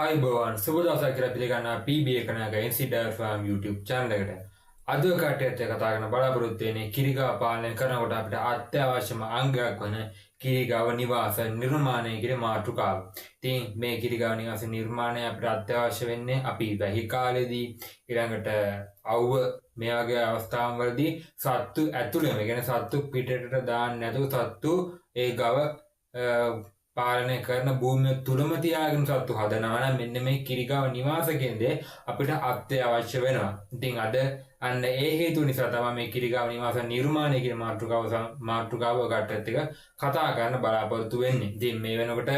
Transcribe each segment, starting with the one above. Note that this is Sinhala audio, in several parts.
ආයුබෝවන් සුබ දවසක් කියලා පිළිගන්නවා PB එකනක NC Farm YouTube channel එකට. අද කට්ටියත් එක්ක කතා කරන බලාපොරොත්තු වෙන්නේ කිරිගාව පාලනය කරනකොට අපිට අත්‍යවශ්‍යම අංගයක් වන කිරිගාව නිවාස නිර්මාණය කියන මාතෘකාව. ඉතින් මේ කිරිගාව නිවාස නිර්මාණය අපිට අත්‍යවශ්‍ය වෙන්නේ අපි වැහි කාලෙදී ඊළඟට අවුව මේ වගේ අවස්ථාවන් වලදී සත්තු ඇතුළේම කියන්නේ සත්තු පිටට දාන්න නැතුව සත්තු ඒ ගව පාලනය කරන භූමිය තුලම තියාගෙන සත්තු හදනවා නම් මෙන්න මේ කිරිගාව නිවාස කියන්නේ අපිට අත්‍යවශ්‍ය වෙනවා. ඉතින් අද අන්න ඒ හේතු නිසා තමයි මේ කිරිගාව නිවාස නිර්මාණය කියන මාතෘකාව කට්ටියත් එක්ක කතා කරන්න බලාපොරොත්තු වෙන්නේ. ඉතින් මේ වෙනකොට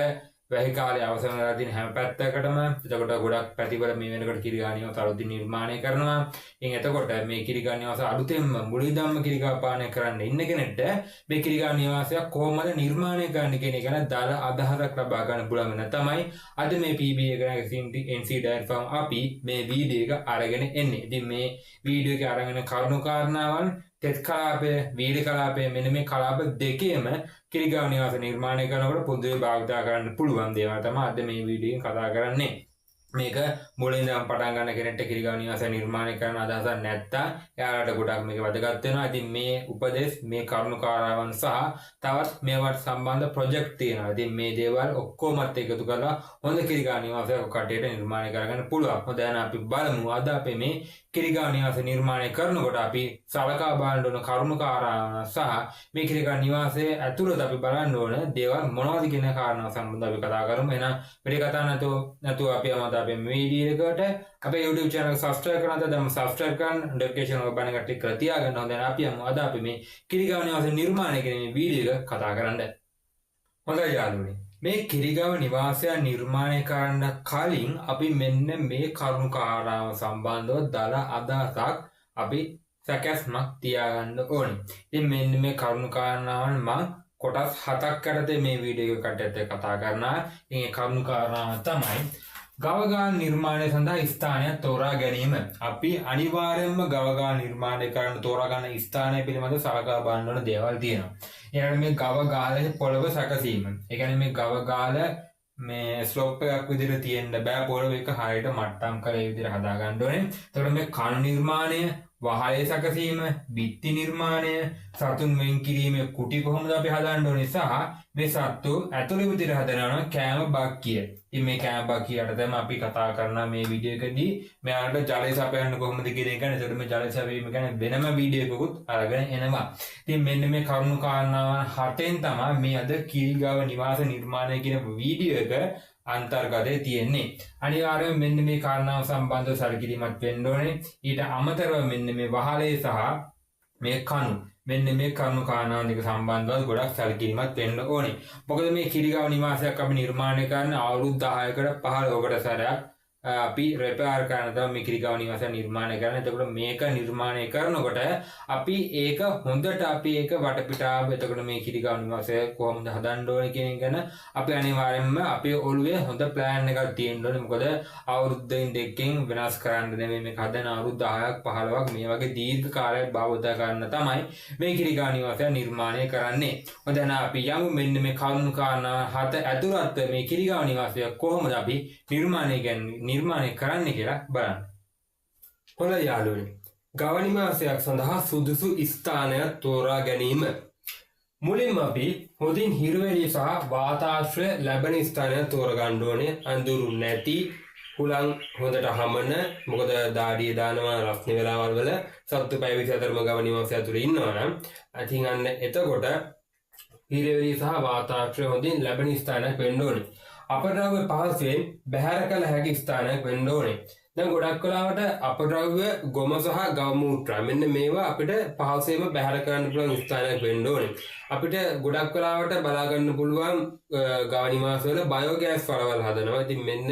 වැහි කාලේ අවසන් වෙලා තියෙන හැම පැත්තකටම එතකොට ගොඩක් පැතිවල මේ වෙනකොට කිරිගාව නිවාස අලුතින් නිර්මාණය කරනවා. ඉතින් එතකොට මේ කිරිගාව නිවාස අලුතෙන්ම මුලින්දම කිරිගාව පාලනය කරන්න ඉන්න කෙනෙක්ට මේ කිරිගාව නිවාසයක් කොහොමද නිර්මාණය කරන්න කියන එක ගැන දාල අදහසක් ලබා ගන්න පුළුවන් වෙන තමයි අද මේ PB එකේ NC Dairy Farm අපි මේ වීඩියෝ එක අරගෙන එන්නේ. ඉතින් මේ වීඩියෝ එකේ අරගෙන කරුණු කාරණාවන් තෙත් කලාපය වීඩියෝ කලාපය මෙන්න මේ කලාප දෙකේම කිරිගාව නිවාස නිර්මාණය කරනකොට පොදුවේ භාවිත කරන්න පුළුවන් දේවල් තමයි අද මේ වීඩියෝ එකෙන් කතා කරන්නේ. මේක මුලින් ඉඳන් පටන් ගන්න කෙනෙක්ට කිරිගාව නිවාස නිර්මාණය කරන අදහසක් නැත්තම් එයාලට ගොඩක් මේක වැදගත් වෙනවා. ඉතින් මේ උපදෙස් මේ කරුණුකාරයන් සහ තවත් මේවට සම්බන්ධ ප්‍රොජෙක්ට් තියෙනවා. ඉතින් මේ දේවල් ඔක්කොමත් එකතු කරලා හොඳ කිරිගාව නිවාසයක් කට්ටියට නිර්මාණය කරගන්න පුළුවන්. හොඳ දැන් අපි බලමු අද අපි මේ කිරිගාව නිවාස නිර්මාණය කරනකොට අපි සලකා බලන්න ඕන කරුණුකාරයන් සහ මේ කිරිගාව නිවාසයේ ඇතුළත අපි බලන්න ඕන දේවල් මොනවද කියන කාරණා සම්බන්ධව අපි කතා කරමු. එහෙනම් වැඩි කතා නැතුව අපි අපේ වීඩියෝ එකට අපේ YouTube channel subscribe කරන්න දැන් subscribe කරන්න notification එක බණ කට්ටිය කරලා තියාගන්න. හොඳයි අපි අද අපි මේ කිරිගාව නිවාස නිර්මාණය කියන මේ වීඩියෝ එක කතා කරන්න. හොඳයි යාළුවනේ. මේ කිරිගාව නිවාසය නිර්මාණය කරන්න කලින් අපි මෙන්න මේ කරුණුකාරාව සම්බන්ධව දාල අදහසක් අපි සැකස්මක් තියාගන්න ඕනේ. ඉතින් මෙන්න මේ කරුණුකාරණාවන් මම කොටස් 7ක් යටතේ මේ වීඩියෝ එක කට්ටියත් කතා කරනවා. ඉතින් ඒ කරුණුකාරණාව තමයි ගවගාන නිර්මාණය සඳහා ස්ථානයක් තෝරා ගැනීම. අපි අනිවාර්යයෙන්ම ගවගාන නිර්මාණය කරන්න තෝරා ගන්න ස්ථානය පිළිබඳව සලකා බලන්න ඕන දේවල් තියෙනවා. ඊළඟට මේ ගවගාලේ පොළව සැකසීම. ඒ කියන්නේ මේ ගවගාල මේ ස්ලොප් එකක් විදිහට තියෙන්න බෑ. පොළව එක හරියට මට්ටම් කරලා ඒ විදිහට හදා ගන්න ඕනේ. එතකොට මේ කණු නිර්මාණය, වහලේ සැකසීම, බිත්ති නිර්මාණය, සතුන් වෙන් කිරීමේ කුටි කොහොමද අපි හදන්න ඕනේ සහ මේ සත්තු ඇතුළේ විදිහට හදනවා කෑම බක්කිය. ඉතින් මේ කෑම බක්කියට තමයි අපි කතා කරනවා මේ වීඩියෝ එකදී. මෙයාලට ජලය සපයන්න කොහොමද කියන එක ගැන. ඒකට මේ ජලය සපයීම ගැන වෙනම වීඩියෝ එකකුත් අරගෙන එනවා. ඉතින් මෙන්න මේ කරුණු කාරණාවන් 7න් තමයි මේ අද කිරිගාව නිවාස නිර්මාණය කියන වීඩියෝ එක අන්තර්ගතයේ තියෙන්නේ. අනිවාර්යයෙන් මෙන්න මේ කාරණාව සම්බන්ධව සැලකිලිමත් වෙන්න ඕනේ. ඊට අමතරව මෙන්න මේ වහලේ සහ මේ කණු මෙන්න මේ කරුණු කාරණාවන් දෙක සම්බන්ධව ගොඩක් සැලකිලිමත් වෙන්න ඕනේ. මොකද මේ කිරිගාව නිවාසයක් අපි නිර්මාණය කරන අවුරුදු 10කට 15කට සැරයක් අපි රිපෙයාර් කරන තමයි මේ කිරිගාව නිවාස නිර්මාණය කරන්නේ. එතකොට මේක නිර්මාණය කරනකොට අපි ඒක හොඳට අපි ඒක වටපිටාව එතකොට මේ කිරිගාව නිවාසය කොහොමද හදන්න ඕනේ කියන එක ගැන අපි අනිවාර්යයෙන්ම අපේ ඔළුවේ හොඳ ප්ලෑන් එකක් තියෙන්න ඕනේ. මොකද අවුරුද්දෙන් දෙකකින් වෙනස් කරන්න නෙමෙයි මේක හදන අවුරුදු 10ක් 15ක් මේ වගේ දීර්ඝ කාලයක් භාවිත කරන්න තමයි මේ කිරිගාව නිවාසය නිර්මාණය කරන්නේ. හොඳයි අපි යමු මෙන්න මේ කරුණු කාරණා 7 ඇතුළත් මේ කිරිගාව නිවාසය කොහොමද අපි නිර්මාණය කරන්න කියලා බලන්න. හොඳයි යාළුවනේ. ගව නිවාසයක් සඳහා සුදුසු ස්ථානයක් තෝරා ගැනීම. මුලින්ම අපි හොඳින් හිරුවෙලි සහ වාතාශ්‍රය ලැබෙන ස්ථානයක් තෝරගන්න ඕනේ. අඳුරු නැති, හුලං හොඳට හමන, මොකද දාඩිය දානවා රස්නේ වෙලාවල් වල සත්තු පැය 24ම ගව නිවාසය ඇතුලේ ඉන්නවා නම් ඉතින් අන්න එතකොට හිරුවෙලි සහ වාතාශ්‍රය හොඳින් ලැබෙන ස්ථානයක් වෙන්න ඕනේ. අපද්‍රව්‍ය පහසුවෙන් බැහැර කළ හැකි ස්ථානයක් වෙන්න ඕනේ. දැන් ගොඩක් වෙලාවට අපද්‍රව්‍ය ගොම සහ ගව මූත්‍රා මෙන්න මේවා අපිට පහසුවෙන්ම බැහැර කරන්න පුළුවන් ස්ථානයක් වෙන්න ඕනේ. අපිට ගොඩක් වෙලාවට බලා ගන්න පුළුවන් ගව නිවාසවල බයෝගෑස් වලවල් හදනවා. ඉතින් මෙන්න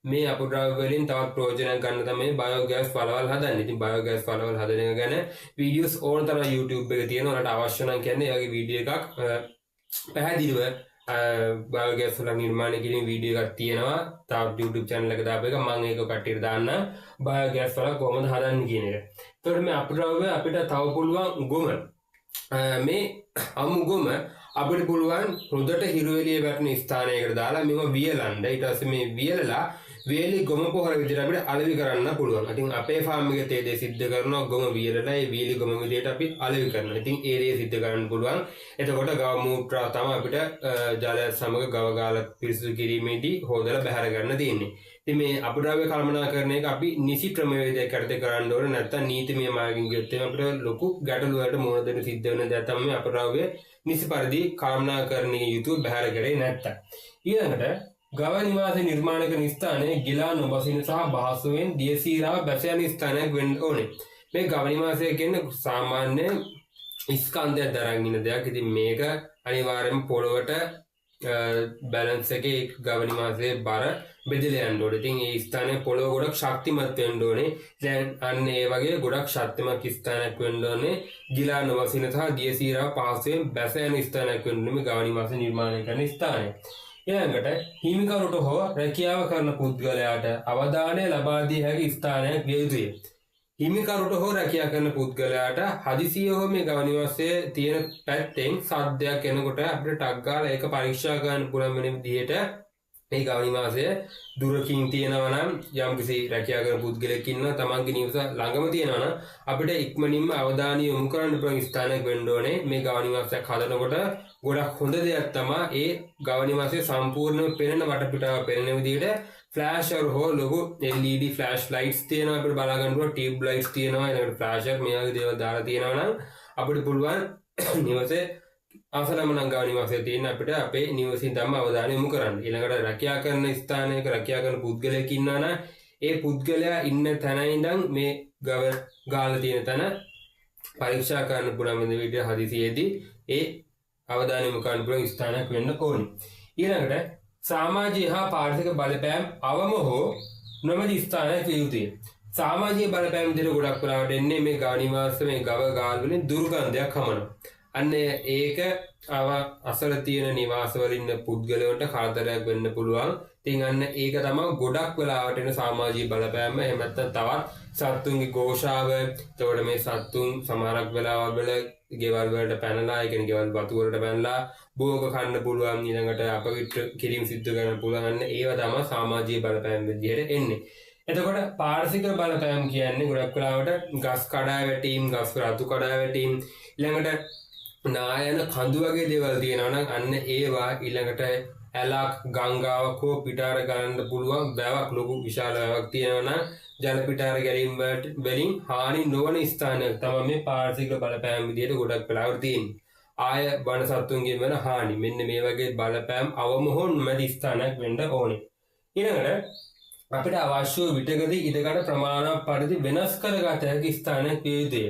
මේ අපද්‍රව්‍ය වලින් තවත් ප්‍රයෝජනයක් ගන්න තමයි බයෝගෑස් වලවල් හදන්නේ. ඉතින් බයෝගෑස් වලවල් හදන එක ගැන වීඩියෝස් ඕන තරම් YouTube එකේ තියෙනවා. ඔයාලට අවශ්‍ය නම් කියන්නේ ඒ වගේ වීඩියෝ එකක් පැහැදිලිව බයෝගෑස් වල නිර්මාණය කිරීම වීඩියෝ එකක් තියෙනවා. තව YouTube channel එක දාපු එක මම ඒක කට්ටියට දාන්න බයෝගෑස් වල කොහොමද හදන්නේ කියන එක. එතකොට මේ අපද්‍රව්‍ය අපිට තව පුළුවන් ගොම මේ අමු ගොම අපිට පුළුවන් හොඳට හිරු එළිය වැටෙන ස්ථානයකට දාලා මේව වියලන්න. ඊට පස්සේ මේ වියලලා වේලි ගොම පොහොර විදිහට අපිට අලෙවි කරන්න පුළුවන්. ඉතින් අපේ ෆාම් එකේ තේ දේ සිද්ධ කරනවා ගොම වියරලා ඒ වේලි ගොම විදිහට අපි අලෙවි කරනවා. ඉතින් ඒ දේ සිද්ධ කරන්න පුළුවන්. එතකොට ගව මූත්‍රා තමයි අපිට ජලය සමග ගව ගාලා පිරිසිදු කිරීමේදී හොදලා බැහැර ගන්න තියෙන්නේ. ඉතින් මේ අපද්‍රව්‍ය කළමනාකරණය එක අපි නිසි ක්‍රමවේදයක් යටතේ කරන්න ඕනේ. නැත්නම් නීතිමය මාර්ගයෙන් ගියොත් අපිට ලොකු ගැටලු වලට මුහුණ දෙන්න සිද්ධ වෙන දේ තමයි මේ අපද්‍රව්‍ය නිසි පරිදි කළමනාකරණයේ යුතුව බැහැර කරේ නැත්තම්. ඊළඟට ගව නිවාස නිර්මාණ කරන ස්ථානයේ ගිලා නොබසින සහ බහසුවෙන් දියසීරාව බැස යන ස්ථානයක් වෙන්න ඕනේ. මේ ගව නිවාසය කියන්නේ සාමාන්‍ය ස්කන්ධයක් දරන් ඉන්න දෙයක්. ඉතින් මේක අනිවාර්යයෙන්ම පොළොවට බැලන්ස් එකේ ගව නිවාසයේ බර බෙදලා යන්න ඕනේ. ඉතින් ඒ ස්ථානයේ පොළොව ගොඩක් ශක්තිමත් වෙන්න ඕනේ. දැන් අන්න ඒ වගේ ගොඩක් ශක්තිමත් ස්ථානයක් වෙන්න ඕනේ. ගිලා නොබසින සහ දියසීරාව පහසුවෙන් බැස යන ස්ථානයක් වෙන්න ඕනේ මේ ගව නිවාස නිර්මාණය කරන ස්ථානය. ඊළඟට හිමිකරුට හෝ රැකියාව කරන පුද්ගලයාට අවධානය ලබා දිය හැකි ස්ථානයක් විය යුතුය. හිමිකරුට හෝ රැකියාව කරන පුද්ගලයාට හදිසියෙ හෝ මේ ගව නිවාසයේ තියෙන පැත්තෙන් සද්දයක් එනකොට අපිට ටක් ගාලා ඒක පරීක්ෂා කරන්න පුළුවන් වෙන විදිහට මේ ගව නිවාසය දුරකින් තියෙනවා නම් යම්කිසි රැකියාව කරන පුද්ගලයෙක් ඉන්නවා තමන්ගේ නිවස ළඟම තියෙනවා නම් අපිට ඉක්මනින්ම අවධානය යොමු කරන්න පුළුවන් ස්ථානයක් වෙන්න ඕනේ. මේ ගව නිවාසයක් හදනකොට ගොඩක් හොඳ දෙයක් තමයි ඒ ගව නිවාසයේ සම්පූර්ණව පෙනෙන වටපිටාව පෙනෙන විදිහට ෆ්ලෑෂර් හෝ ලොකු LED ෆ්ලෑෂ් ලයිට්ස් තියෙනවා අපිට බලා ගන්න පුළුවන්. ටියුබ් ලයිට්ස් තියෙනවා. ඊළඟට ෆ්ලෑෂර් මේ වගේ දේවල් දාලා තියෙනවා නම් අපිට පුළුවන් නිවසේ අසලම නම් ගව නිවාසයේ තියෙන අපිට අපේ නිවසින් තමයි අවධානය යොමු කරන්න. ඊළඟට රැකියාව කරන ස්ථානයක රැකියාව කරන පුද්ගලයෙක් ඉන්නවා නම් ඒ පුද්ගලයා ඉන්න තැන ඉඳන් මේ ගව ගාලා තියෙන තැන පරීක්ෂා කරන්න පුළුවන් වෙන විදිහට හදිසියේදී ඒ අවධානය යොමු කරන්න පුළුවන් ස්ථානයක් වෙන්න ඕනේ. ඊළඟට සමාජීය හා පාරිසරික බලපෑම් අවම හෝ නොමැති ස්ථානයක් විය යුතුය. සමාජීය බලපෑම් විදිහට ගොඩක් වෙලාවට එන්නේ මේ ගව නිවාස මේ ගව ගාල් වලින් දුර්ගන්ධයක් හමනවා. අන්න ඒක අසල තියෙන නිවාසවල ඉන්න පුද්ගලයන්ට කරදරයක් වෙන්න පුළුවන්. ඉතින් අන්න ඒක තමයි ගොඩක් වෙලාවට එන සමාජීය බලපෑම. එහෙම නැත්නම් තවත් සත්තුන්ගේ ഘോഷාව. එතකොට මේ සත්තුන් සමහරක් වෙලාවල් වල ගෙවල් වලට පැනලා, ඒ කියන්නේ ගෙවල් වතු වලට පැනලා භෝග කන්න පුළුවන්. ඊළඟට අපවිත්‍ර කිරීම සිද්ධ කරන්න පුළුවන්. අන්න ඒව තමයි සමාජීය බලපෑම් විදිහට එන්නේ. එතකොට පාරිසරික බලපෑම් කියන්නේ ගොඩක් වෙලාවට ගස් කඩා වැටීම්, ගස් රතු කඩා වැටීම්, ඊළඟට නායන කඳු වගේ දේවල් තියෙනවා නම් අන්න ඒවා ඊළඟට ඇලක් ගංගාවක් හෝ පිටාර ගන්න පුළුවන් බෑවක් ලොකු විශාල බෑවක් තියෙනවා නම් ජල පිටාර ගැලීම් වලින් හානි නොවන ස්ථානයක් තමයි මේ පාරිසරික බලපෑම් විදිහට ගොඩක් වෙලාවට තියෙන්නේ. ආය වන සත්තුන්ගෙන් වෙන හානි මෙන්න මේ වගේ බලපෑම් අවම හෝ නොමැති ස්ථානයක් වෙන්න ඕනේ. ඊළඟට අපිට අවශ්‍ය විටකදී ඉඩකඩ ප්‍රමාණවත් පරිදි වෙනස් කරගත හැකි ස්ථානයක් විය යුතුය.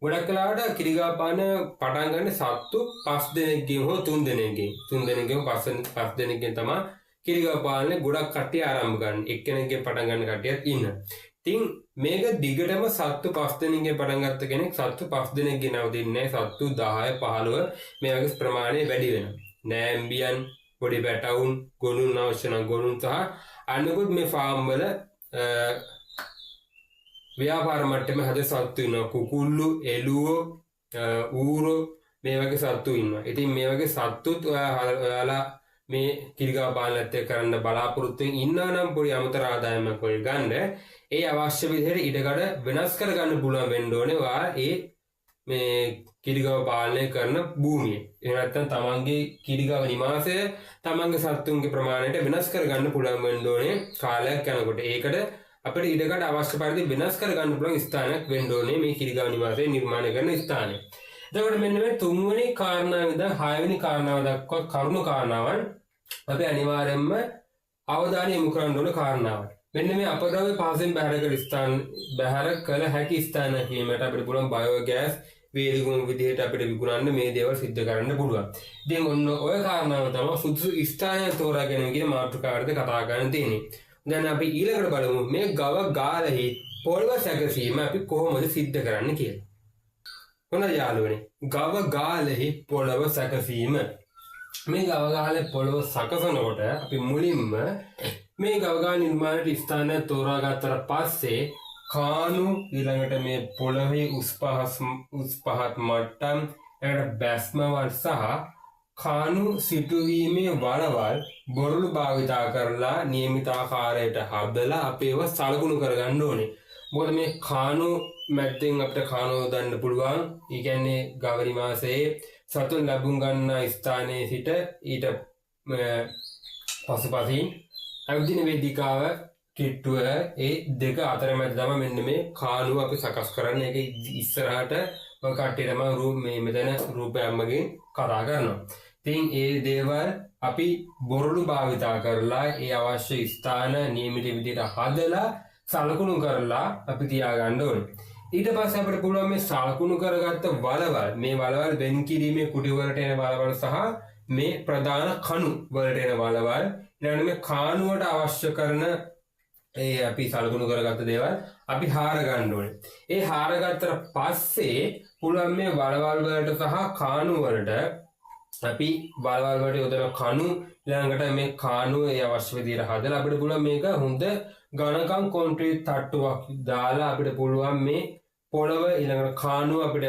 ගොඩක් වෙලාවට කිරිගාපාන පටන් ගන්න සත්තු 5 දෙනෙක්ගෙන් හෝ 3 දෙනෙක්ගෙන් 3 දෙනෙක්ගෙන් 5 දෙනෙක්ගෙන් තමයි කිරිගාපාන්නේ ගොඩක් කට්ටිය ආරම්භ ගන්න. එක්කෙනෙක්ගෙන් පටන් ගන්න කට්ටියක් ඉන්නවා. ඉතින් මේක දිගටම සත්තු 5 දෙනෙක්ගෙන් පටන් ගත්ත කෙනෙක් සත්තු 5 දෙනෙක්ගෙන් නවතින්නේ නැහැ. සත්තු 10 15 මේ වගේ ප්‍රමාණය වැඩි වෙනවා. නෑම්බියන්, පොඩි පැටවුන්, ගොනුන් අවශ්‍ය නම් ගොනුන් සහ අනිකුත් මේ ෆාම් වල ව්‍යාපාර මට්ටමේ හද සත්තු ඉන්නවා. කුකුල්ලු, එළුවෝ, ඌරෝ මේ වගේ සත්තු ඉන්නවා. ඉතින් මේ වගේ සත්තුත් ඔයාලා මේ කිරිගාව පාලනයත් කරන්න බලාපොරොත්තු ඉන්නවා නම් පොඩි අමතර ආදායමක් වගේ ගන්න ඒ අවශ්‍ය විදිහට ඉඩකඩ වෙනස් කරගන්න පුළුවන් වෙන්න ඕනේ. ඔයා ඒ මේ කිරිගාව පාලනය කරන භූමිය. එහෙම නැත්නම් තමන්ගේ කිරිගාව නිවාසය තමන්ගේ සත්තුන්ගේ ප්‍රමාණයට වෙනස් කරගන්න පුළුවන් වෙන්න ඕනේ කාලයක් යනකොට. ඒකට අපිට ඉඩකඩ අවශ්‍ය පරිදි වෙනස් කරගන්න පුළුවන් ස්ථානයක් වෙන්න ඕනේ මේ කිරිගාව නිවාසය නිර්මාණය කරන ස්ථානය. එතකොට මෙන්න මේ තුන්වෙනි කාරණාව ඉඳන් හයවෙනි කාරණාව දක්වා කරුණු කාරණාවන් අපි අනිවාර්යයෙන්ම අවධානය යොමු කරන්න ඕන කාරණාවක්. මෙන්න මේ අපද්‍රව්‍ය පහසෙන් බැහැර කළ හැකි ස්ථාන කීමට අපිට පුළුවන් බයෝගෑස් වේදිකුම් විදිහට අපිට විකුණන්න මේ දේවල් සිද්ධ කරන්න පුළුවන්. ඉතින් ඔන්න ඔය කාරණාව තමයි සුදුසු ස්ථානය තෝරා ගැනීම කියන මාතෘකාවට කතා කරන්න තියෙන්නේ. දැන් අපි ඊළඟට බලමු මේ ගව ගාලෙහි පොළව සැකසීම අපි කොහොමද සිද්ධ කරන්න කියලා. හොඳයි යාළුවනේ. ගව ගාලෙහි පොළව සැකසීම. මේ ගව ගාලේ පොළව සකසනකොට අපි මුලින්ම මේ ගව ගාල නිර්මාණයට ස්ථානය තෝරාගත්තට පස්සේ කාණු ඊළඟට මේ පොළවේ උස් පහත් මට්ටම් ඊළඟට බැස්මවල් සහ කානු සිටුවීමේ වලවල් බොරළු භාවිතා කරලා නියමිතාකාරයට හදලා අපේව සලකුණු කරගන්න ඕනේ. මොකද මේ කානු මැද්දෙන් අපිට කානෝ දාන්න පුළුවන්. ඒ කියන්නේ ගවරි මාසයේ සතුන් ලැබුම් ගන්න ස්ථානයේ සිට ඊට පසුපසින් අවදින වේදිකාව කිට්ටුව ඒ දෙක අතරමැද තමයි මෙන්න මේ කානුව අපි සකස් කරන්නේ. ඒක ඉස්සරහට ඔය කට්ටියටම මේ මෙතන රූපයම්මගෙන් කතා කරනවා. ඉතින් ඒ දේවල් අපි බොරළු භාවිතා කරලා ඒ අවශ්‍ය ස්ථාන නියමිත විදිහට හදලා සලකුණු කරලා අපි තියාගන්න ඕනේ. ඊට පස්සේ අපිට පුළුවන් මේ සලකුණු කරගත්ත වලවල් මේ වලවල් වෙන් කිරීමේ කුටි වලට එන වලවල් සහ මේ ප්‍රධාන කණු වලට එන වලවල් ඊළඟට මේ කානුවට අවශ්‍ය කරන ඒ අපි සලකුණු කරගත්ත දේවල් අපි හාර ගන්න ඕනේ. ඒ හාරගත්තට පස්සේ පුළුවන් මේ වලවල් වලට සහ කානු වලට අපි වලවල් වලට යොදන කණු ඊළඟට මේ කානුව ඒ අවශ්‍ය විදිහට හදලා අපිට පුළුවන් මේක හොඳ ඝනකම් කොන්ක්‍රීට් තට්ටුවක් දාලා අපිට පුළුවන් මේ පොළව ඊළඟට කානුව අපිට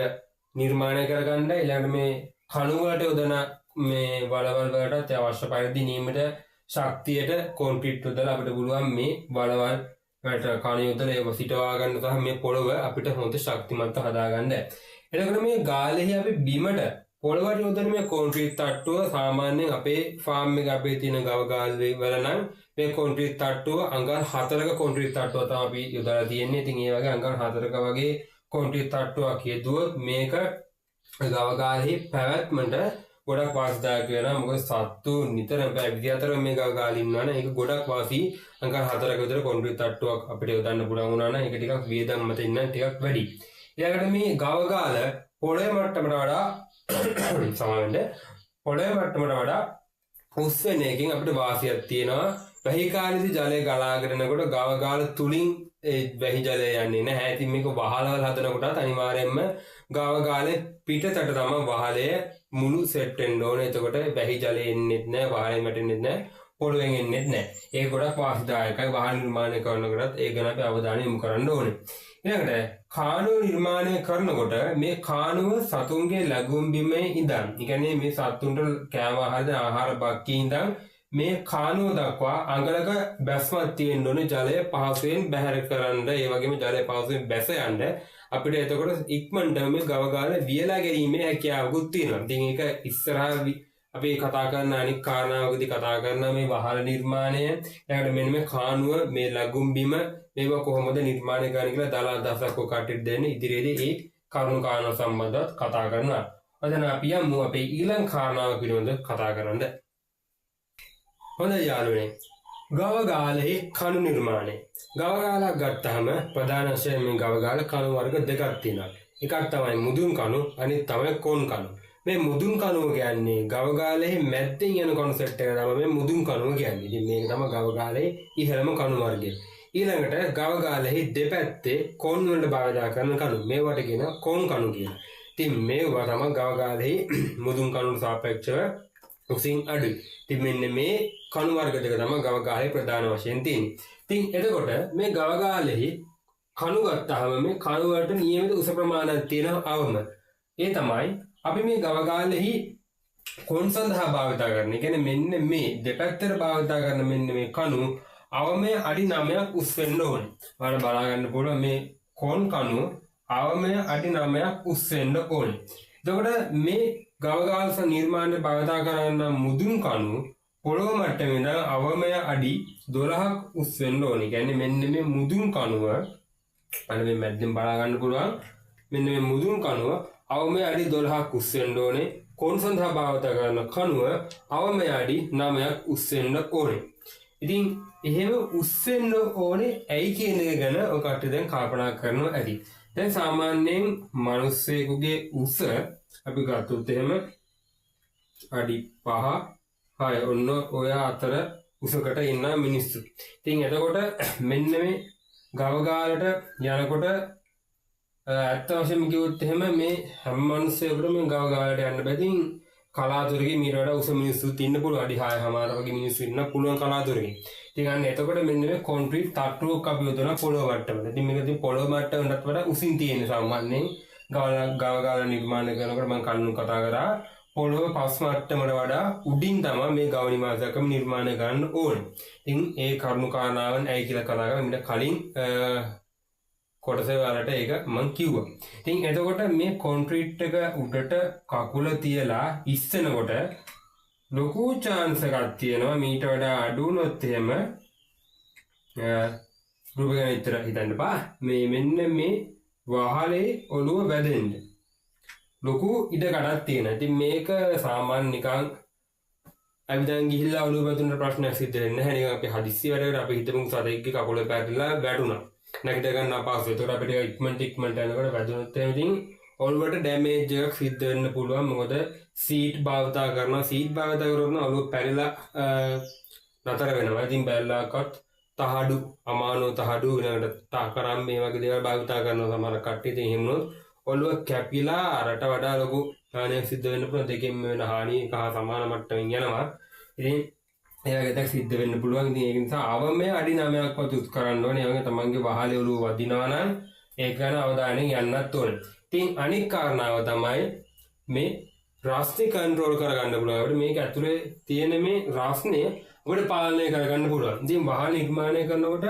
නිර්මාණය කරගන්න. ඊළඟට මේ කණු වලට යොදන මේ වලවල් වලට අවශ්‍ය පරිදි නියමිත ශක්තියට කොන්ක්‍රීට් යොදලා අපිට පුළුවන් මේ වලවල් වලට කණු යොදලා ඒව සිටවා ගන්න සහ මේ පොළව අපිට හොඳ ශක්තිමත්ව හදාගන්න. එතකොට මේ ගාලෙහි අපි බිමට පොළවට යොදන මේ කොන්ක්‍රීට් තට්ටුව සාමාන්‍යයෙන් අපේ ෆාම් එක අපේ තියෙන ගව ගාල් වල නම් මේ කොන්ක්‍රීට් තට්ටුව අඟල් 4ක කොන්ක්‍රීට් තට්ටුව තමයි අපි යොදලා තියෙන්නේ. ඉතින් ඒ වගේ අඟල් 4ක වගේ කොන්ක්‍රීට් තට්ටුවක් යෙදුවොත් මේක ගව ගාලෙහි පැවැත්මට ගොඩක් වාසිදායක වෙනවා. මොකද සත්තු නිතරම පැවිදි අතර මේ ගව ගාල ඉන්නවනේ. ඒක ගොඩක් වාසි අඟල් 4ක විතර කොන්ක්‍රීට් තට්ටුවක් අපිට යොදන්න පුළුවන් වුණා නම් ඒක ටිකක් වියදම් මත ඉන්න ටිකක් වැඩි. ඊළඟට මේ ගව ගාල පොළවේ මට්ටමට වඩා සමාවෙන්න පොළවේ මට්ටමට වඩා උස් වෙන එකකින් අපිට වාසියක් තියෙනවා. වැහි කාලේදී ජලය ගලාගෙන යනකොට ගව ගාල තුලින් ඒ වැහි ජලය යන්නේ නැහැ. ඉතින් මේක වහලවල් හදනකොට අනිවාර්යයෙන්ම ගව ගාලේ පිටතට තමයි වහලය මුළු සෙට් වෙන්න ඕනේ. එතකොට වැහි ජලය එන්නේත් නැහැ, වහලෙන් වැටෙන්නේත් නැහැ, පොළවෙන් එන්නේත් නැහැ. ඒක ගොඩක් වාසිදායකයි. වහල් නිර්මාණය කරනකොටත් ඒ ගැන අපි අවධානය යොමු කරන්න ඕනේ. ඊළඟට කානුව නිර්මාණය කරනකොට මේ කානුව සතුන්ගේ ලැබුම් බිමේ ඉඳන්, ඒ කියන්නේ මේ සතුන්ට කෑම ආහාර බක්කේ ඉඳන් මේ කානුව දක්වා අඟලක බැස්මක් තියෙන්න ඕනේ ජලය පහසුවෙන් බැහැර කරන්න. ඒ වගේම ජලය පහසුවෙන් බැස යන්න අපිට එතකොට ඉක්මනට මේ ගව ගාල වියලා ගැනීමේ හැකියාවකුත් තියෙනවා. ඉතින් ඒක ඉස්සරහා අපි කතා කරන අනික් කාරණාවකදී කතා කරන මේ වහල නිර්මාණය, ඊළඟට මෙන්න මේ කානුව, මේ ලැබුම් බිම මේවා කොහොමද නිර්මාණය කරන්නේ කියලා දාලා දහසක් කටට දෙන්න ඉදිරියේදී ඒ කරුණු කාරණා සම්බන්ධව කතා කරනවා. අදන අපි යමු අපේ ඊළඟ කාරණාව පිළිබඳව කතා කරන්න. හොඳයි යාළුවනේ. ගව ගාලේ කණු නිර්මාණය. ගව ගාලක් ගත්තාම ප්‍රධාන වශයෙන් මේ ගව ගාල කණු වර්ග දෙකක් තියෙනවා. එකක් තමයි මුදුන් කණු, අනිත් තමයි කොන් කණු. මේ මුදුන් කණුව කියන්නේ ගව ගාලේ මැද්දෙන් යන කණු සෙට් එක තමයි මේ මුදුන් කණුව කියන්නේ. ඉතින් මේක තමයි ගව ගාලේ ඉහළම කණු වර්ගය. ඊළඟට ගව ගාලෙහි දෙපැත්තේ කොන් වලට භාවිත කරන කණු. මේවට කියන කොන් කණු කියලා. ඉතින් මේවා තමයි ගව ගාලෙහි මුදුන් කණුට සාපේක්ෂව උසින් අඩුයි. ඉතින් මෙන්න මේ කණු වර්ග දෙක තමයි ගව ගාලේ ප්‍රධාන වශයෙන් තියෙන්නේ. ඉතින් එතකොට මේ ගව ගාලෙහි කණු ගත්තාම මේ කණු වලට නියමිත උස ප්‍රමාණයක් තියෙනවා අවම. ඒ තමයි අපි මේ ගව ගාලෙහි කොන් සඳහා භාවිත කරන. ඒ කියන්නේ මෙන්න මේ දෙපැත්තට භාවිත කරන මෙන්න මේ කණු අවමය අඩි 9ක් උස් වෙන්න ඕනේ. ඔයාලා බලා ගන්න පුළුවන් මේ කොන් කණු අවමය අඩි 9ක් උස් වෙන්න ඕනේ. එතකොට මේ ගව ගාල නිර්මාණය භාවිත කරන මුදුන් කණු පොළොව මට්ටමේ ඉඳන් අවමය අඩි 12ක් උස් වෙන්න ඕනේ. කියන්නේ මෙන්න මේ මුදුන් කණුව අන්න මේ මැද්දෙන් බලා ගන්න පුළුවන්. මෙන්න මේ මුදුන් කණුව අවමය අඩි 12ක් උස් වෙන්න ඕනේ. කොන් සඳහා භාවිත කරන කණුව අවමය අඩි 9ක් උස් වෙන්න ඕනේ. ඉතින් එහෙම උස් වෙන්න ඕනේ ඇයි කියන එක ගැන ඔය කට්ටිය දැන් කල්පනා කරනවා ඇති. දැන් සාමාන්‍යයෙන් මිනිස්සෙකුගේ උස අපි ගත්තොත් එහෙම අඩි 5 ඔන්න ඔය අතර උසකට ඉන්න මිනිස්සු. ඉතින් එතකොට මෙන්න මේ ගව ගාලට යනකොට ඇත්ත වශයෙන්ම කිව්වොත් එහෙම මේ හැම මිනිස්සෙකුටම මේ ගව ගාලට යන්න බෑ. ඉතින් කලාතුරකින් මීට වඩා උස මිනිස්සුත් ඉන්න පුළුවන්. අඩි 6මාර වගේ මිනිස්සු ඉන්න පුළුවන් කලාතුරකින්. ඉතින් අන්න එතකොට මෙන්න මේ කොන්ක්‍රීට් තට්ටුවක් අපි යොදන පොළොව මට්ටමට. ඉතින් මේක ඉතින් පොළොව මට්ටමකට වඩා උසින් තියෙන සාමාන්‍යයෙන් ගව ගාල නිර්මාණය කරනකොට මම කලින් කතා කරා පොළොව පස් මට්ටමට වඩා උඩින් තමයි මේ ගව නිවාසයක්ම නිර්මාණය කරන්න ඕනේ. ඉතින් ඒ කරුණු කාරණාවන් ඇයි කියලා කතා කරලා මීට කලින් කොටසේ වලට ඒක මම කිව්වා. ඉතින් එතකොට මේ කොන්ක්‍රීට් එක උඩට කකුල තියලා ඉස්සෙනකොට ලොකු chance එකක් තියෙනවා මීට වඩා අඩු වුණොත් එහෙම රූපගෙන විතර හිතන්න බා මේ මෙන්න මේ වහලේ ඔළුව වැදෙන්න ලොකු ඉඩ කඩක් තියෙනවා. ඉතින් මේක සාමාන්‍ය නිකන් ඇවිදන් ගිහිල්ලා ඔළුව වැදුනට ප්‍රශ්නයක් සිද්ධ වෙන්නේ නැහැ. නිකන් අපි හදිස්සි වැඩකට අපි හිතමු සතෙක්ගේ කකුල පැටලලා වැටුණා. නැගිට ගන්න අපහසුයි. ඒතකොට අපිට ඉක්මනට යනකොට වැදුනොත් එහෙම ඉතින් ඔළුවට ඩැමේජ් එකක් සිද්ධ වෙන්න පුළුවන්. මොකද සීට් භාවිතා කරනවා. සීට් භාවිතා කරන ඔළුව පැරිලා නතර වෙනවා. ඉතින් බැලලාකත් තහඩු අමානෝ තහඩු ඊළඟට තාකරම් මේ වගේ දේවල් භාවිතා කරනවා සමහර කට්ටිය. ඉතින් එහෙම වුණොත් ඔළුව කැපිලා අරට වඩා ලොකු හානියක් සිද්ධ වෙන්න පුළුවන්. දෙකෙන්ම වෙන හානිය එක හා සමාන මට්ටමින් යනවා. ඉතින් ඒ වගේ දෙයක් සිද්ධ වෙන්න පුළුවන්. ඉතින් ඒක නිසා අවම අඩි 9ක් වතු කරන්න ඕනේ. ඒ වගේ තමන්ගේ වහලේ ඔළුව වදිනවා නම් ඒක ගැන අවධානයෙන් යන්නත් ඕනේ. ඉතින් අනික් කාරණාව තමයි මේ රස්නේ කන්ට්‍රෝල් කරගන්න පුළුවන්. ඒකට මේක ඇතුලේ තියෙන මේ රස්නේ ඔබට පාලනය කරගන්න පුළුවන්. ඉතින් වහල නිර්මාණය කරනකොට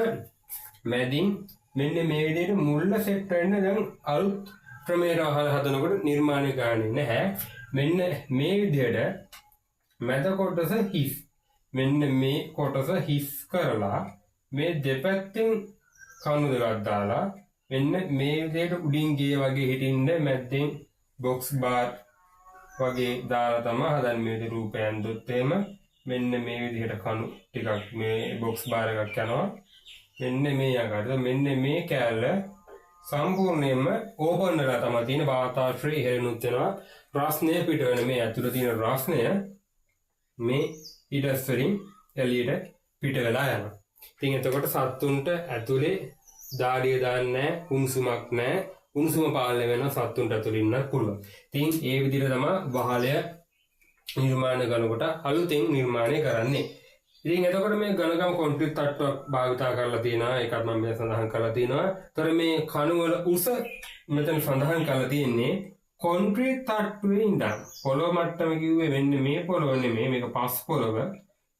මැදින් මෙන්න මේ විදිහට මුල්ල සෙට් වෙන්න දැන් අලුත් ක්‍රමයට වහල හදනකොට නිර්මාණය කරන්නේ නැහැ. මෙන්න මේ විදිහට මැද කොටස හිස්. මෙන්න මේ කොටස හිස් කරලා මේ දෙපැත්තෙන් කණු දෙකක් දාලා මෙන්න මේ විදිහට උඩින් ගිය වගේ හිටින්න මැද්දෙන් බොක්ස් බාර් වගේ දාලා තමයි හදන්නේ. මේ විදිහට රූපයන් දුත් එහෙම මෙන්න මේ විදිහට කණු ටිකක් මේ බොක්ස් බාර් එකක් යනවා. මෙන්න මේ ආකාරයට මෙන්න මේ කෑල්ල සම්පූර්ණයෙන්ම ඕපන් වෙලා තමයි තියෙන වාතාශ්‍රය ඉහෙලනුත් වෙනවා. රස්නය පිට වෙන මේ ඇතුළේ තියෙන රස්නය මේ ඉඩස් වලින් එළියට පිට වෙලා යනවා. ඉතින් එතකොට සත්තුන්ට ඇතුලේ දාඩිය දාන්නේ නැහැ, උණුසුමක් නැහැ. උණුසුම පාලනය වෙන සත්තුන්ට ඇතුලේ ඉන්නත් පුළුවන්. ඉතින් ඒ විදිහට තමයි වහලය නිර්මාණය කරනකොට අලුතෙන් නිර්මාණය කරන්නේ. ඉතින් එතකොට මේ ඝනකම් කොන්ක්‍රීට් තට්ටුවක් භාවිතා කරලා තියෙනවා. ඒකත් මම මේ සඳහන් කරලා තියෙනවා. ඒතර මේ කණු වල උස මෙතන සඳහන් කරලා තියෙන්නේ කොන්ක්‍රීට් තට්ටුවේ ඉඳන් පොළොව මට්ටම කිව්වේ මෙන්න මේ පොළොව නෙමෙයි මේක පස් පොළොව.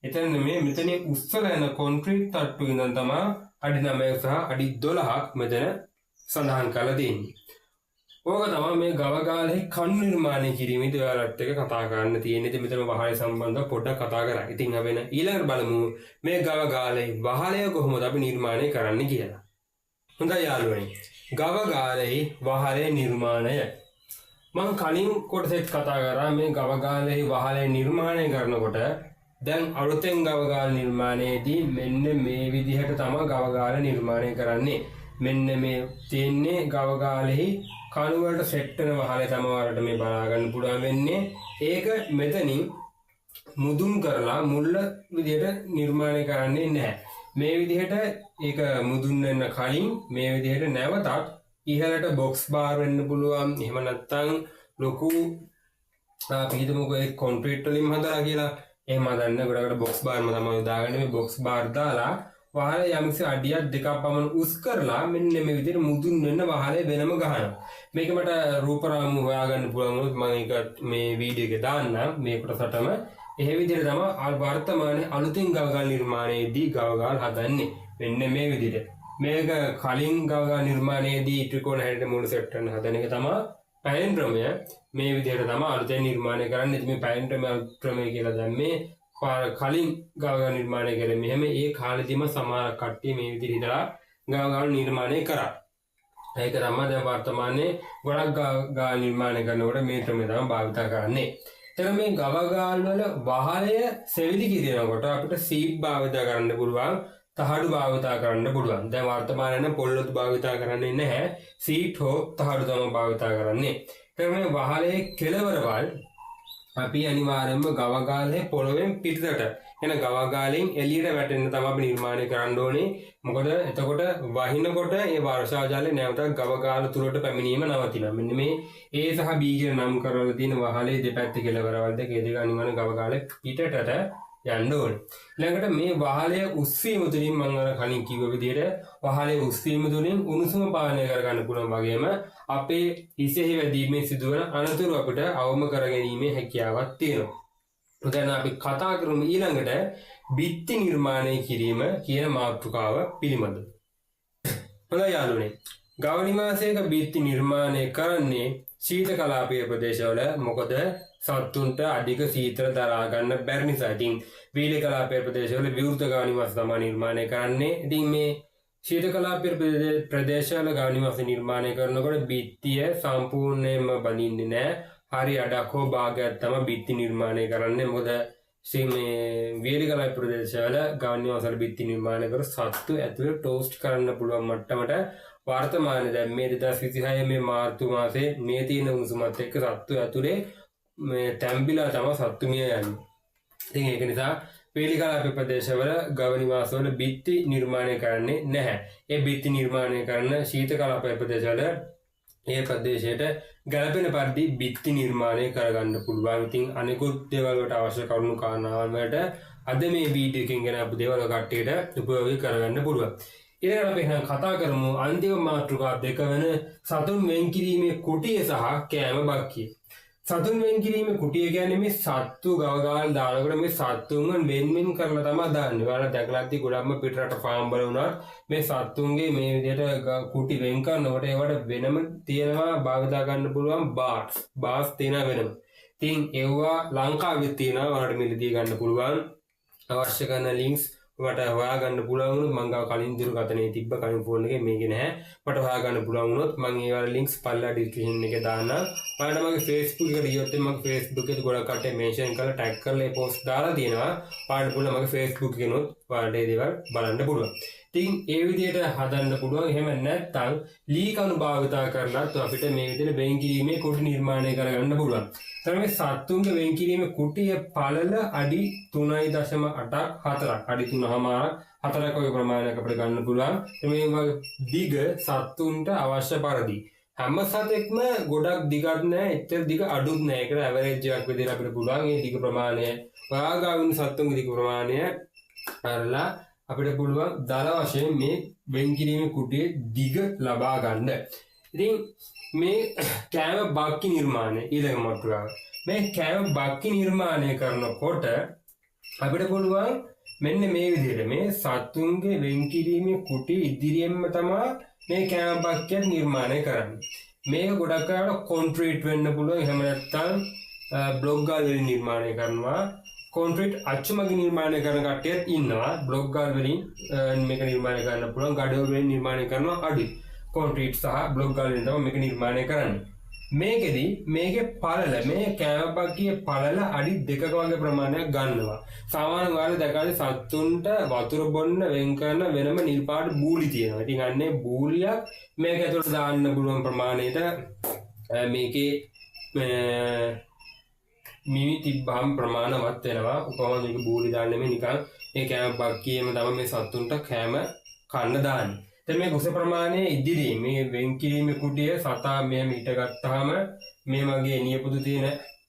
එතන මේ මෙතනින් උස්සලා යන කොන්ක්‍රීට් තට්ටුවේ ඉඳන් තමයි අඩි 9 සහ අඩි 12ක් මෙතන සඳහන් කරලා තියෙන්නේ. ඕක තමයි මේ ගවගාලේ කණු නිර්මාණය කිරීමේදී ඔයාලත් එක්ක කතා කරන්න තියෙන්නේ. ඉතින් මෙතන වහලේ සම්බන්ධව පොඩ්ඩක් කතා කරා. ඉතින් අපි ඊළඟට බලමු මේ ගවගාලේ වහලය කොහොමද අපි නිර්මාණය කරන්නේ කියලා. හොඳයි යාළුවනි. ගවගාලේ වහලේ නිර්මාණය මම කලින් කොටසෙත් කතා කරා මේ ගවගාලේ වහලේ නිර්මාණය කරනකොට දැන් අලුතෙන් ගවගාල නිර්මාණයේදී මෙන්න මේ විදිහට තමයි ගවගාල නිර්මාණය කරන්නේ. මෙන්න මේ තියෙන්නේ ගවගාලෙහි කණු වලට සෙට් වෙන වහලේ තමයි වලට මේ බලා ගන්න පුළුවන් වෙන්නේ. ඒක මෙතනින් මුදුන් කරලා මුල්ල විදිහට නිර්මාණය කරන්නේ නැහැ. මේ විදිහට ඒක මුදුන් වෙන්න කලින් මේ විදිහට නැවතත් ඉහළට බොක්ස් බාර් වෙන්න පුළුවන්. එහෙම නැත්නම් ලොකු අපි හිතමුකෝ ඒ කොන්ක්‍රීට් වලින් හදලා කියලා. එහෙම හදන්න ගොඩකට බොක්ස් බාර්ම තමයි දාගන්නේ. මේ බොක්ස් බාර් දාලා වහලේ යම්කිසි අඩියක් දෙකක් පමණ උස් කරලා මෙන්න මේ විදිහට මුදුන් වෙන්න වහලේ වෙනම ගහනවා. මේක මට රූපරාමු හොයාගන්න පුළුවන් වුණොත් මම ඒක මේ වීඩියෝ එකේ දාන්නම් මේ කොටසටම. එහෙ විදිහට තමයි වර්තමානයේ අලුතින් ගවගාල නිර්මාණයේදී ගවගාල හදන්නේ. මෙන්න මේ විදිහට. මේක කලින් ගවගාල නිර්මාණයේදී ත්‍රිකෝණ හැඩයට මූල සෙට් කරන හදන එක තමයි පැලෙන් ක්‍රමය. මේ විදිහට තමයි අලුතෙන් නිර්මාණය කරන්නේ. ඉතින් මේ පැලෙන් ක්‍රමය කියලා දැම්මේ කලින් ගවගාල නිර්මාණය කරේ. මෙහෙම ඒ කාලෙදිම සමහර කට්ටිය මේ විදිහට ඉඳලා ගවගාල නිර්මාණය කරා. ඒක තමයි දැන් වර්තමානයේ ගොඩක් ගවගාල නිර්මාණය කරනකොට මේ ක්‍රමය තමයි භාවිත කරන්නේ. එතන මේ ගවගාල වල වහලය සෙවිලි කිරීමකට අපිට සීට් භාවිත කරන්න පුළුවන්. තහඩු භාවිත කරන්න පුළුවන්. දැන් වර්තමානයේ පොල්ලොත් භාවිත කරන්නේ නැහැ. සීට් හෝ තහඩු තමයි භාවිත කරන්නේ. එතන මේ වහලේ කෙළවරවල් අපි අනිවාර්යයෙන්ම ගවගාලේ පොළොවෙන් පිටතට එන ගවගාලෙන් එළියට වැටෙන්න තමයි අපි නිර්මාණය කරන්න ඕනේ. මොකද එතකොට වහිනකොට ඒ වර්ෂා ජලය නැවතත් ගවගාල තුලට පැමිණීම නවතිනවා. මෙන්න මේ A සහ B කියන නම් කරවල තියෙන වහලේ දෙපැත්තේ කෙළවරවල් දෙක ඒ දෙක අනිවාර්ය ගවගාලේ පිටතට යන්න ඕනේ. ඊළඟට මේ වහලය උස්වීම තුළින් මම අර කලින් කිව්ව විදිහට වහලය උස්වීම තුළින් උණුසුම පාලනය කරගන්න පුළුවන් වගේම අපේ හිසෙහි වැදීමේ සිදුවන අනතුරු අපිට අවම කරගැනීමේ හැකියාවක් තියෙනවා. දැන් අපි කතා කරමු ඊළඟට බිත්ති නිර්මාණය කිරීම කියන මාතෘකාව පිළිබඳව. හොඳයි යාළුවනේ. ගව නිවාසයක බිත්ති නිර්මාණය කරන්නේ ශීත කලාපීය ප්‍රදේශවල මොකද සත්තුන්ට අධික සීතල දරා ගන්න බැරි නිසා. ඉතින් වීලි කලාපීය ප්‍රදේශවල විවෘත ගව නිවාස තමයි නිර්මාණය කරන්නේ. ඉතින් මේ ශීත කලාපීය ප්‍රදේශවල ගව නිවාස නිර්මාණය කරනකොට බිත්තිය සම්පූර්ණයෙන්ම බඳින්නේ නැහැ. හරි අඩක් හෝ භාගයක් තමයි බිත්ති නිර්මාණය කරන්නේ. මොකද මේ වීලි කලාපීය ප්‍රදේශවල ගව නිවාසවල බිත්ති නිර්මාණය කර සත්තු ඇතුළේ ටෝස්ට් කරන්න පුළුවන් මට්ටමට වර්තමානයේ දැන් මේ 2026 මේ මාර්තු මාසේ මේ තියෙන උණුසුමත් එක්ක සත්තු ඇතුලේ මේ තැම්බිලා තමයි සත්තු මිය යන්නේ. ඉතින් ඒක නිසා වීලි කලාපීය ප්‍රදේශවල ගව නිවාසවල බිත්ති නිර්මාණය කරන්නේ නැහැ. ඒ බිත්ති නිර්මාණය කරන ශීත කලාපීය ප්‍රදේශවල ඒ ප්‍රදේශයට ගැළපෙන පරිදි බිත්ති නිර්මාණය කරගන්න පුළුවන්. ඉතින් අනිකුත් දේවල් වලට අවශ්‍ය කරුණු කාරණාවන් වලට අද මේ වීඩියෝ එකකින් ගැන අපේ දේවල් කට්ටියට උපයෝගී කරගන්න පුළුවන්. ඊළඟට අපි එහෙනම් කතා කරමු අන්තිම මාතෘකාව දෙක වෙන සතුන් වෙන් කිරීමේ කුටිය සහ කෑම බක්කිය. සතුන් වෙන් කිරීමේ කුටිය කියන්නේ මේ සත්තු ගව ගාලා දානකොට මේ සත්තුන්ගෙන් වෙන් කරලා තමයි දාන්නේ. ඔයාලා දැකලා ඇති ගොඩක්ම පිටරට ෆාම් වල වුණත් මේ සත්තුන්ගේ මේ විදිහට කුටි වෙන් කරනකොට ඒවට වෙනම තියෙනවා භාවිතා ගන්න පුළුවන් බාස් තියෙනවා වෙනම. ඉතින් ඒවා ලංකාවේ තියෙනවා ඔයාලට මිලදී ගන්න පුළුවන්. අවශ්‍ය කරන ලින්ක්ස් මට හොයාගන්න පුළුවන් වුණොත් මම ගාව කලින් දුරකථනයේ තිබ්බ කලින් ෆෝන් එකේ මේකේ නැහැ. මට හොයාගන්න පුළුවන් වුණොත් මම ඒ වල ලින්ක්ස් පල්ලා ඩිස්ක්‍රිප්ෂන් එකේ දාන්නම්. ඔයාලට මගේ Facebook එකට ගියොත් මගේ Facebook එකේ ගොඩක් කට්ටිය මෙන්ෂන් කරලා ටැග් කරලා ඒ පෝස්ට් දාලා තියෙනවා. ඔයාලට පුළුවන් මගේ Facebook එකේනොත් ඔයාලට ඒ දේවල් බලන්න පුළුවන්. ඉතින් ඒ විදිහට හදන්න පුළුවන්. එහෙම නැත්නම් ලී කණු භාවිතා කරලත් අපිට මේ විදිහට වෙන් කිරීමේ කුටි නිර්මාණය කරගන්න පුළුවන්. එතන මේ සත්තුන්ගේ වෙන් කිරීමේ කුටිය පළල අඩි 3.8ක් 4ක් අඩි 3.5ක් 4ක් වගේ ප්‍රමාණයක් අපිට ගන්න පුළුවන්. මේ වගේ දිග සත්තුන්ට අවශ්‍ය පරිදි හැම සතෙක්ම ගොඩක් දිගක් නැහැ, එච්චර දිග අඩුත් නැහැ. ඒකට ඇවරේජ් එකක් විදිහට අපිට පුළුවන් මේ දිග ප්‍රමාණය ඔයාගාවින් සත්තුන්ගේ දිග ප්‍රමාණය අරලා අපිට පුළුවන් දල වශයෙන් මේ වෙන් කිරීමේ කුටියේ දිග ලබා ගන්න. ඉතින් මේ කෑම බක්කි නිර්මාණය ඊළඟ මාතෘකාව. මේ කෑම බක්කි නිර්මාණය කරනකොට අපිට පුළුවන් මෙන්න මේ විදිහට මේ සත්තුන්ගේ වෙන් කිරීමේ කුටිය ඉදිරියෙන්ම තමයි මේ කෑම බක්කියක් නිර්මාණය කරන්නේ. මේක ගොඩක් අයට කොන්ක්‍රීට් වෙන්න පුළුවන්. එහෙම නැත්නම් බ්ලොක් ගල් වලින් නිර්මාණය කරනවා. කොන්ක්‍රීට් අච්චුමගින් නිර්මාණය කරන කට්ටියත් ඉන්නවා. බ්ලොක් ගල් වලින් මේක නිර්මාණය කරන්න පුළුවන්. ගඩොල් වලින් නිර්මාණය කරනවා අඩුයි. කොන්ක්‍රීට් සහ බ්ලොක් ගල් වලින් තමයි මේක නිර්මාණය කරන්නේ. මේකෙදි මේකේ පළල මේ කෑම බක්කියේ පළල අඩි 2ක වගේ ප්‍රමාණයක් ගන්නවා. සාමාන්‍ය ඔයාලා දැකලා සත්තුන්ට වතුර බොන්න වෙන් කරන වෙනම නිල් පාට බූලි තියෙනවා. ඉතින් අන්නේ බූලියක් මේක ඇතුළට දාන්න පුළුවන් ප්‍රමාණයට මේකේ මිමි තිබ්බහම ප්‍රමාණවත් වෙනවා. උපමාව මේක බූලි දාන්නේ මේ නිකන් මේ කෑම බක්කියේම තමයි මේ සත්තුන්ට කෑම කන්න දාන්නේ. දැන් මේ කුස ප්‍රමාණය ඉදිරියේ මේ වෙන් කිරීමේ කුටිය සතා මෙහෙම හිටගත්තාම මේ මගේ නියපොතු තියෙන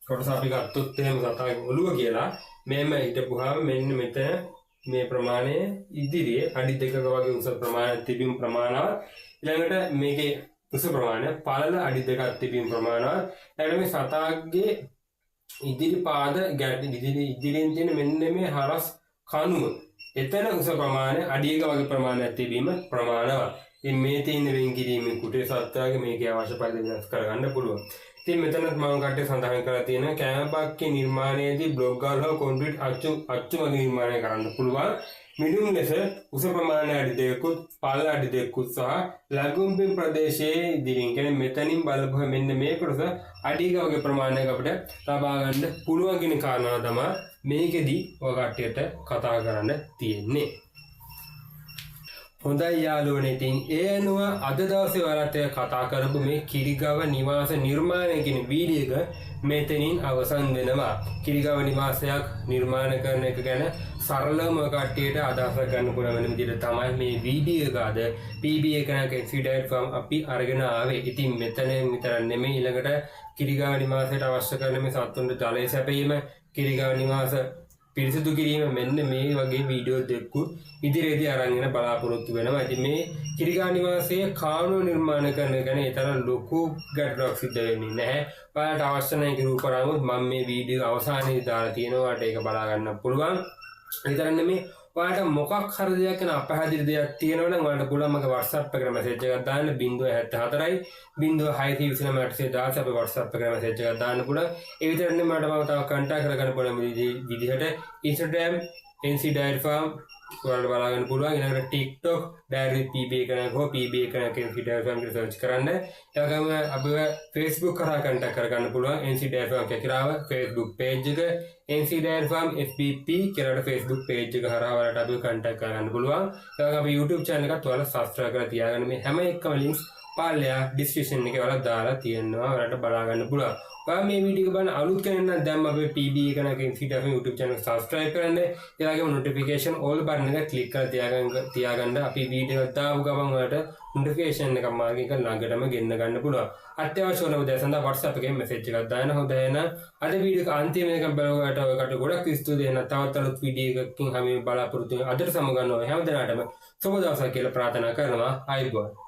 කොටස අපි ගත්තොත් එහෙම සතාගේ ඔළුව කියලා මෙහෙම හිටපුවාම මෙන්න මෙතන මේ ප්‍රමාණය ඉදිරියේ අඩි 2ක වගේ උස ප්‍රමාණයක් තිබීම ප්‍රමාණවත්. ඊළඟට මේකේ උස ප්‍රමාණය පළල අඩි 2ක් තිබීම ප්‍රමාණවත්. ඊළඟට මේ සතාගේ ඉදිරි පාද ඉදිරියෙන් තියෙන මෙන්න මේ හරස් කණුව එතන උස ප්‍රමාණය අඩි 1 වගේ ප්‍රමාණයක් තිබීම ප්‍රමාණවත්. ඉතින් මේ තියෙන වෙන් කිරීමේ කුටිය සත්ත්වයාගේ මේකේ අවශ්‍ය පරිදි වෙනස් කරගන්න පුළුවන්. ඉතින් මෙතනත් මම කට්ටිය සඳහන් කරලා තියෙන කෑම බක්කේ නිර්මාණයේදී බ්ලොක් ගල් හෝ කොන්ක්‍රීට් අච්චු වගේ නිර්මාණය කරන්න පුළුවන්. මිදුම් ලෙස උස ප්‍රමාණය අඩි 2කුත් පළල අඩි 2කුත් සහ ලඟුම්බිම් ප්‍රදේශයේ ඉදිරියෙන් කියන්නේ මෙතනින් බලපුවා මෙන්න මේ කොටස අඩි 1 වගේ ප්‍රමාණයක් අපිට ලබා ගන්න පුළුවන් කියන කාරණාව තමයි මේකෙදි ඔය කට්ටියට කතා කරන්න තියෙන්නේ. හොඳයි යාළුවනේ, ඉතින් ඒ අනුව අද දවසේ ඔයාලට කතා කරපු මේ කිරිගව නිවාස නිර්මාණය කියන වීඩියෝ එක මෙතනින් අවසන් වෙනවා. කිරිගව නිවාසයක් නිර්මාණය කරන එක ගැන සරලවම කට්ටියට අදහසක් ගන්න පුළුවන් වෙන විදිහට තමයි මේ වීඩියෝ එක අද PB එකනක එක්සිඩයිට් ෆාම් අපි අරගෙන ආවේ. ඉතින් මෙතන විතර නෙමෙයි ඊළඟට කිරිගව නිවාසයට අවශ්‍ය කරන මේ සත්තුන්ට ජලය සැපයීම, කිරිගව නිවාස පිරිසිදු කිරීම මෙන්න මේ වගේ වීඩියෝ දෙකකුත් ඉදිරියේදී අරන් එන බලාපොරොත්තු වෙනවා. ඉතින් මේ කිරිගා නිවාසයේ කාණුව නිර්මාණ කරන ගැන ඒ තරම් ලොකු ගැටලුවක් සිද්ධ වෙන්නේ නැහැ. ඔයාලට අවශ්‍ය නැහැ කියලා කරාමුත් මම මේ වීඩියෝ අවසානයේදී දාලා තියෙනවා. ඔයාලට ඒක බලා ගන්න පුළුවන්. ඒ තරම් නෙමෙයි ඔයාලට මොකක් හරි දෙයක් ගැන අපහැදිලි දෙයක් තියෙනවා නම් ඔයාලට පුළුවන් මගේ WhatsApp එකට මැසේජ් එකක් දාන්න 074යි 0639 අපේ WhatsApp එකට මැසේජ් එකක් දාන්න පුළුවන්. ඒ විතරක් නෙමෙයි මට තව කන්ටැක්ට් කරගන්න පුළුවන් විදිහට Instagram NC Dairy Farm ඔයාලට බලා ගන්න පුළුවන්. ඊළඟට TikTok Dairy PBA කරන හෝ PBA කරන NC Dairy Farm කියලා සර්ච් කරන්න. ඒ වගේම අපිව Facebook කරා කන්ටැක්ට් කරගන්න පුළුවන්. NC Dairy Farm කියලා Facebook page එක NC Dairy Farm FBP කියලා Facebook page එක හරහා ඔයාලට අපිව කන්ටැක්ට් කරගන්න පුළුවන්. ඒ වගේම අපේ YouTube channel එකත් ඔයාලා subscribe කරලා තියාගන්න. මේ හැම එකම links පාලයා description එකේ ඔයාලා දාලා තියෙනවා. ඔයාලට බලා ගන්න පුළුවන්. ඔයා මේ වීඩියෝ එක බලන අලුත් කෙනෙක් නම් දැන් අපේ PBA කරන NC Dairy Farm YouTube channel එක subscribe කරන්න. ඒ වගේම notification all button එක click කරලා තියාගන්න. අපි වීඩියෝ එක දාපු ගමන් ඔයාලට notification එකක් මාර්ගික ළඟටම ගෙන්න ගන්න පුළුවන්. අත්‍යවශ්‍ය වන දේ සඳහා WhatsApp එකේ message එකක් දාන්න. හොඳයි එහෙනම් අද වීඩියෝ එක අන්තිම වෙනකම් බලවට ඔයකට ගොඩක් ස්තුතියි. එහෙනම් තවත් අලුත් වීඩියෝ එකකින් හැම බලාපොරොත්තු වෙන අදට සමගන්න ඔය හැම දිනකටම සුබ දවසක් කියලා ප්‍රාර්ථනා කරනවා. ආයුබෝවන්.